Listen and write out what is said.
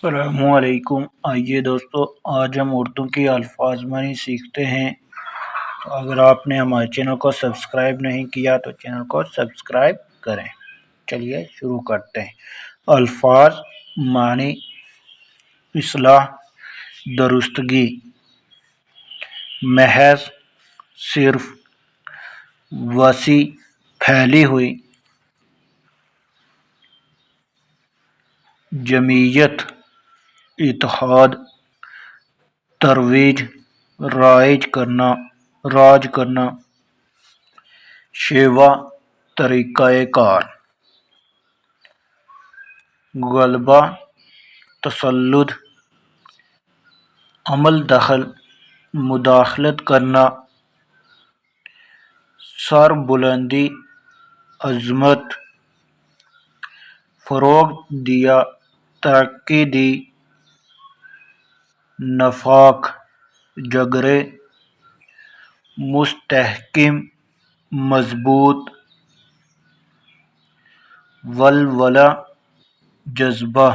السلام علیکم۔ آئیے دوستو، آج ہم اردو کی الفاظ معنی سیکھتے ہیں۔ تو اگر آپ نے ہمارے چینل کو سبسکرائب نہیں کیا تو چینل کو سبسکرائب کریں۔ چلیے شروع کرتے ہیں۔ الفاظ معنی: اصلاح، درستگی، محض، صرف، وسیع، پھیلی ہوئی، جمعیت، اتحاد، ترویج، راج کرنا، شیوا، طریقہ کار، غلبہ، تسلط، عمل دخل، مداخلت کرنا، سر بلندی، عظمت، فروغ دیا، ترقی دی، نفاق، جگرے، مستحکم، مضبوط، ولولہ، جذبہ۔